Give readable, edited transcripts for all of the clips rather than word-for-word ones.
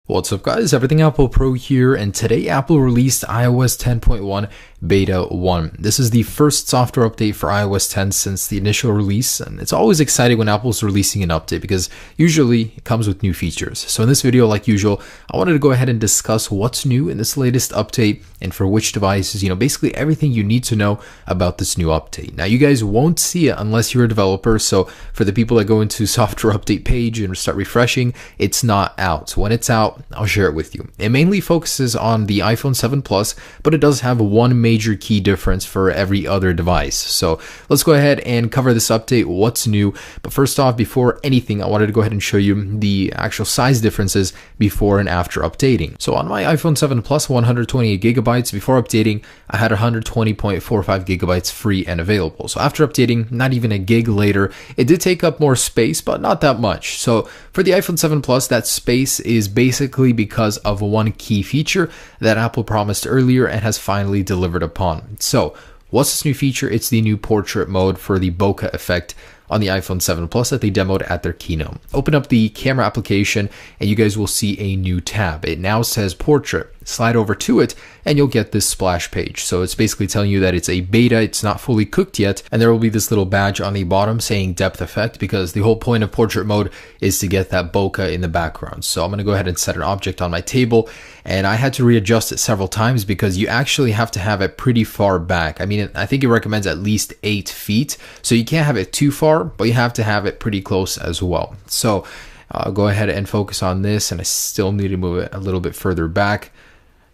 What's up guys, Everything Apple Pro here, and today Apple released iOS 10.1 Beta 1. This is the first software update for iOS 10 since the initial release, and it's always exciting when Apple's releasing an update because usually it comes with new features. So in this video, like usual, I wanted to go ahead and discuss what's new in this latest update and for which devices, basically everything you need to know about this new update. Now you guys won't see it unless you're a developer, so for the people that go into software update page and start refreshing, it's not out. When it's out, I'll share it with you. It mainly focuses on the iPhone 7 Plus, but it does have one major key difference for every other device. So let's go ahead and cover this update, what's new. But first off, before anything, I wanted to go ahead and show you the actual size differences before and after updating. So on my iPhone 7 Plus, 128 gigabytes. Before updating, I had 120.45 gigabytes free and available. So after updating, not even a gig later, it did take up more space, but not that much. So for the iPhone 7 Plus, that space is basically because of one key feature that Apple promised earlier and has finally delivered upon. So what's this new feature? It's the new portrait mode for the bokeh effect on the iPhone 7 Plus that they demoed at their keynote. Open up the camera application and you guys will see a new tab. It now says portrait. Slide over to it and you'll get this splash page. So it's basically telling you that it's a beta, it's not fully cooked yet, and there will be this little badge on the bottom saying depth effect, because the whole point of portrait mode is to get that bokeh in the background. So I'm going to go ahead and set an object on my table, and I had to readjust it several times because you actually have to have it pretty far back. I mean, I think it recommends at least 8 feet, so you can't have it too far, but you have to have it pretty close as well. So I'll go ahead and focus on this, and I still need to move it a little bit further back.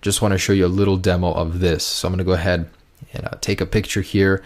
Just want to show you a little demo of this. So I'm going to go ahead and take a picture here.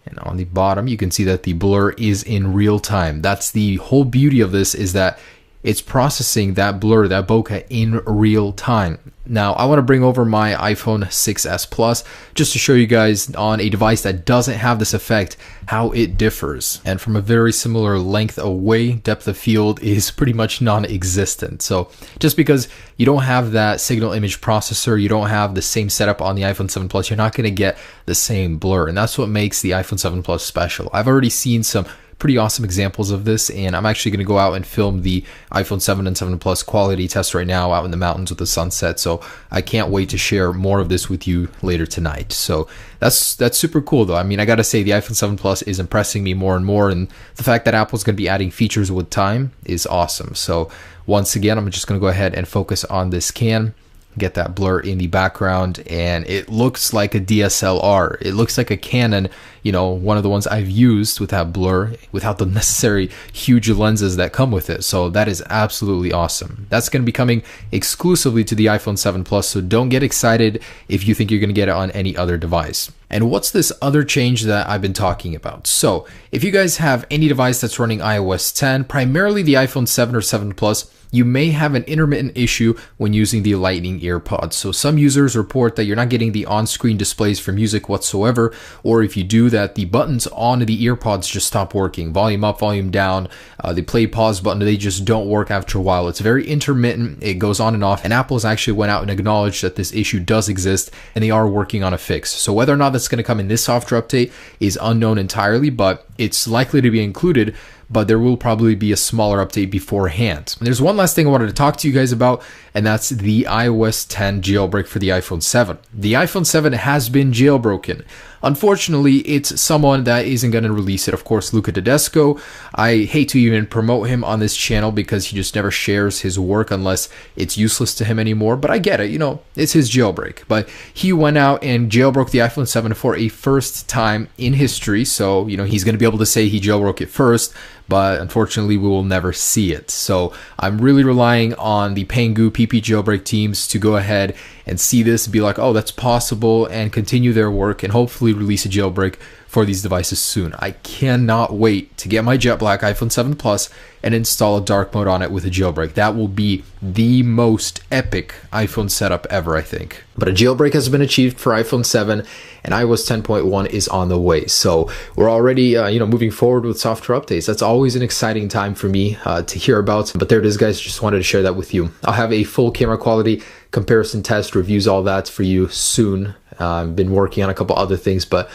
And on the bottom, you can see that the blur is in real time. That's the whole beauty of this, is that it's processing that blur, that bokeh, in real time. Now, I want to bring over my iPhone 6s Plus just to show you guys on a device that doesn't have this effect how it differs. And from a very similar length away, depth of field is pretty much non-existent. So just because you don't have that signal image processor, you don't have the same setup on the iPhone 7 Plus, you're not going to get the same blur. And that's what makes the iPhone 7 Plus special. I've already seen some pretty awesome examples of this, and I'm actually going to go out and film the iPhone 7 and 7 Plus quality test right now out in the mountains with the sunset. So I can't wait to share more of this with you later tonight. So that's super cool though. I mean, I gotta say the iPhone 7 Plus is impressing me more and more, and the fact that Apple's going to be adding features with time is awesome. So once again, I'm just going to go ahead and focus on this can, get that blur in the background, and it looks like a DSLR. It looks like a Canon, one of the ones I've used with that blur, without the necessary huge lenses that come with it. So that is absolutely awesome. That's going to be coming exclusively to the iPhone 7 Plus, so don't get excited if you think you're going to get it on any other device. And what's this other change that I've been talking about? So if you guys have any device that's running iOS 10, primarily the iPhone 7 or 7 Plus, you may have an intermittent issue when using the Lightning EarPods. So some users report that you're not getting the on-screen displays for music whatsoever, or if you do that, the buttons on the EarPods just stop working. Volume up, volume down, the play pause button, they just don't work after a while. It's very intermittent, it goes on and off, and Apple's actually went out and acknowledged that this issue does exist, and they are working on a fix. So whether or not that's going to come in this software update is unknown entirely, but it's likely to be included, but there will probably be a smaller update beforehand. And there's one last thing I wanted to talk to you guys about, and that's the iOS 10 jailbreak for the iPhone 7. The iPhone 7 has been jailbroken. Unfortunately, it's someone that isn't going to release it. Of course, Luca Tedesco. I hate to even promote him on this channel because he just never shares his work unless it's useless to him anymore. But I get it, it's his jailbreak. But he went out and jailbroke the iPhone 7 for a first time in history. So, he's going to be able to say he jailbroke it first, but unfortunately we will never see it. So I'm really relying on the Pangu PP jailbreak teams to go ahead and see this, be like, oh, that's possible, and continue their work and hopefully release a jailbreak for these devices soon. I cannot wait to get my jet black iPhone 7 Plus and install a dark mode on it with a jailbreak. That will be the most epic iPhone setup ever, I think. But a jailbreak has been achieved for iPhone 7, and iOS 10.1 is on the way. So we're already, moving forward with software updates. That's always an exciting time for me to hear about. But there it is, guys. Just wanted to share that with you. I'll have a full camera quality comparison test, reviews, all that for you soon. I've been working on a couple other things, but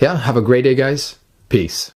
yeah, have a great day, guys. Peace.